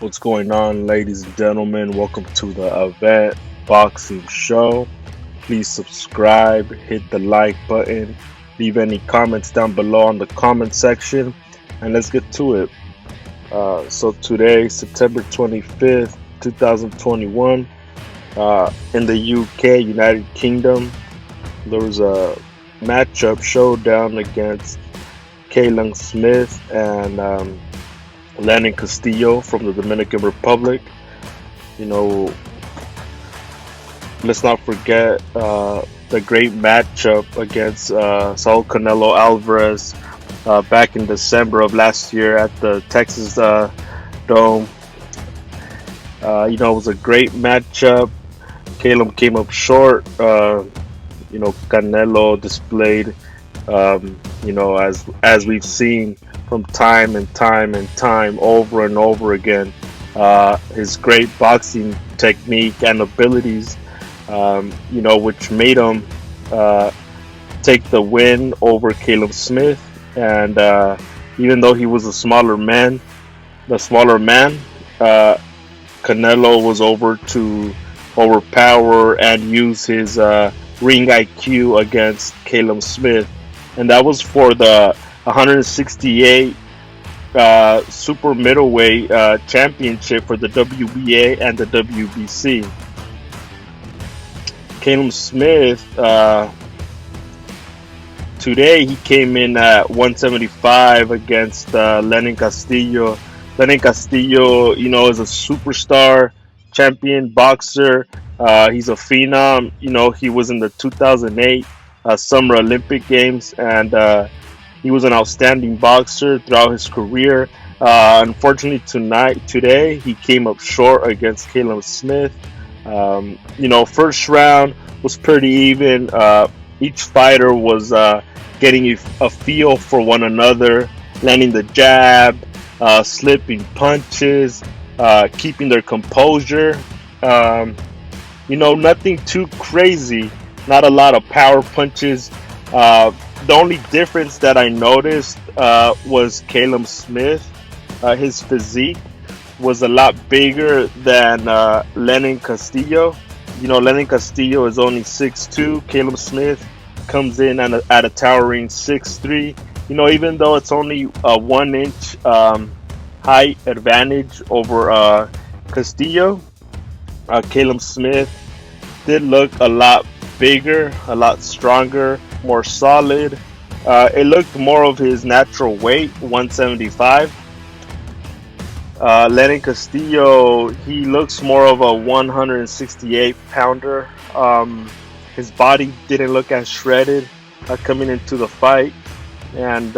What's going on, ladies and gentlemen? Welcome to the Event Boxing Show. Please subscribe, hit the like button, leave any comments down below on the comment section, and let's get to it. So today, September 25th, 2021, in the UK, United Kingdom, there was a matchup showdown against Callum Smith and Lenin Castillo from the Dominican Republic. You know, let's not forget the great matchup against Saul Canelo Alvarez back in December of last year at the Texas Dome. It was a great matchup. Caleb came up short. Canelo displayed, as we've seen from time and time over and over again, his great boxing technique and abilities, which made him take the win over Callum Smith. And even though he was the smaller man, Canelo was over to overpower and use his ring IQ against Callum Smith, and that was for the 168 super middleweight championship for the WBA and the WBC. Callum Smith, today he came in at 175 against Lenin Castillo. Lenin Castillo, is a superstar champion boxer. He's a phenom. He was in the 2008 Summer Olympic Games, and he was an outstanding boxer throughout his career. Unfortunately, today, he came up short against Callum Smith. First round was pretty even. Each fighter was getting a feel for one another, landing the jab, slipping punches, keeping their composure. Nothing too crazy. Not a lot of power punches. The only difference that I noticed was Callum Smith. His physique was a lot bigger than Lenin Castillo. Lenin Castillo is only 6'2". Callum Smith comes in at a towering 6'3". Even though it's only a 1-inch height advantage over Castillo, Callum Smith did look a lot bigger, a lot stronger, more solid. It looked more of his natural weight, 175. Lenin Castillo, he looks more of a 168 pounder. His body didn't look as shredded coming into the fight. And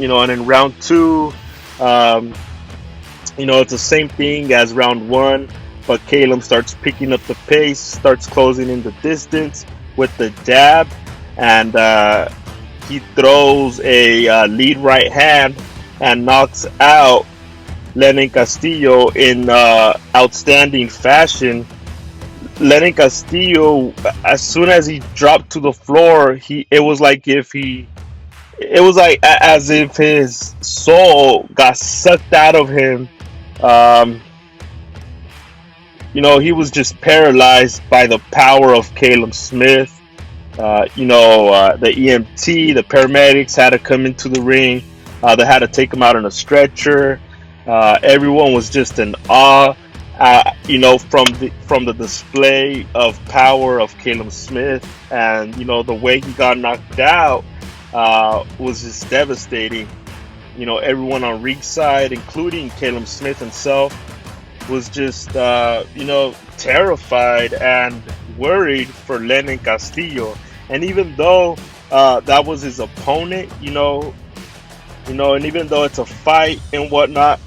in round two, it's the same thing as round one, but Caleb starts picking up the pace, starts closing in the distance with the jab, and he throws a lead right hand and knocks out Lenin Castillo in outstanding fashion. Lenin Castillo, as soon as he dropped to the floor, it was as if his soul got sucked out of him. He was just paralyzed by the power of Callum Smith. The EMT, the paramedics had to come into the ring. They had to take him out on a stretcher. Everyone was just in awe, from the display of power of Callum Smith, and the way he got knocked out was just devastating. Everyone on ringside, including Callum Smith himself, was just terrified and worried for Lenin Castillo. And even though that was his opponent, and even though it's a fight and whatnot,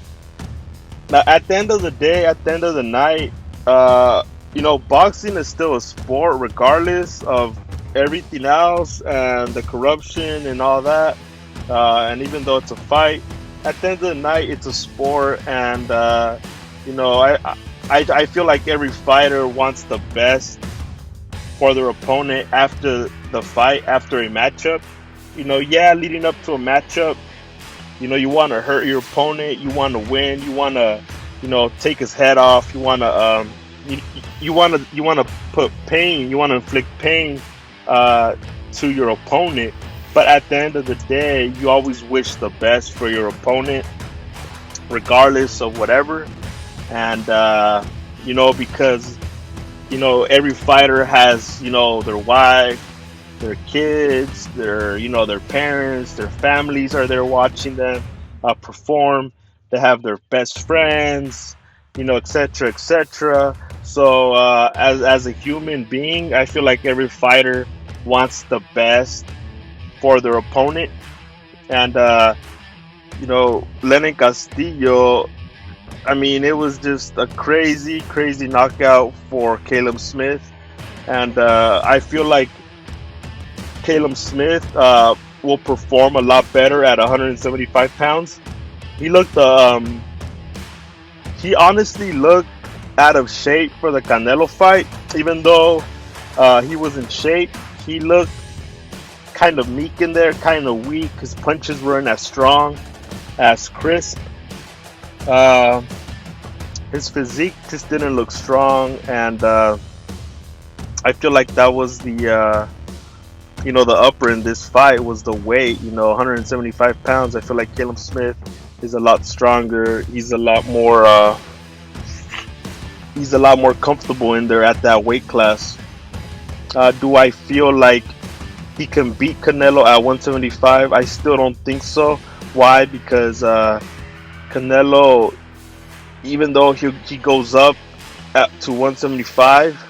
now at the end of the day, at the end of the night, boxing is still a sport regardless of everything else and the corruption and all that. And even though it's a fight, at the end of the night, it's a sport. And I feel like every fighter wants the best for their opponent after the fight, after a matchup. Leading up to a matchup, you want to hurt your opponent, you want to win, you want to take his head off. You you want to put pain. You want to inflict pain uh, to your opponent. But at the end of the day, you always wish the best for your opponent, regardless of whatever. And because every fighter has their wife, their kids, their parents, their families are there watching them perform. They have their best friends, etc., etc. So as a human being, I feel like every fighter wants the best for their opponent. And Lenin Castillo. I mean, it was just a crazy, crazy knockout for Callum Smith, and I feel like Callum Smith will perform a lot better at 175 pounds. He looked, he honestly looked out of shape for the Canelo fight. Even though he was in shape, he looked kind of meek in there, kind of weak. His punches weren't as strong, as crisp. Uh, his physique just didn't look strong, and I feel like that was the upper in this fight was the weight. 175 pounds. I feel like Caleb Smith is a lot stronger. He's a lot more comfortable in there at that weight class. Do I feel like he can beat Canelo at 175? I still don't think so. Why? Because Canelo, even though he goes up to 175,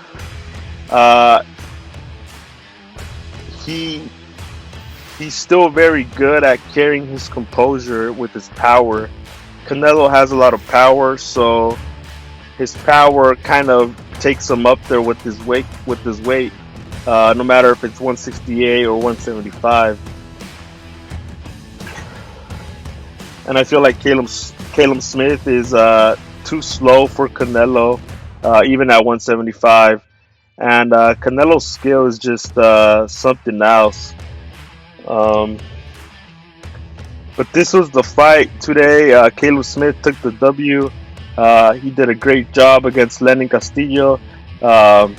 he he's still very good at carrying his composure with his power. Canelo has a lot of power, so his power kind of takes him up there with his weight. No matter if it's 168 or 175. And I feel like Caleb Smith is too slow for Canelo, even at 175. And Canelo's skill is just something else. Um, but this was the fight today. Caleb Smith took the W. He did a great job against Lenin Castillo. I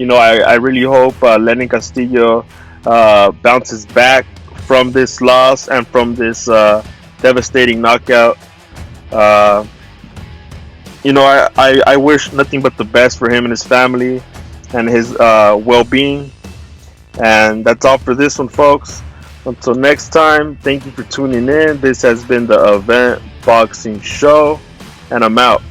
really hope Lenin Castillo bounces back from this loss and from this devastating knockout. Uh, I wish nothing but the best for him and his family and his well-being. And that's all for this one, folks. Until next time, thank you for tuning in. This has been the Event Boxing Show, and I'm out.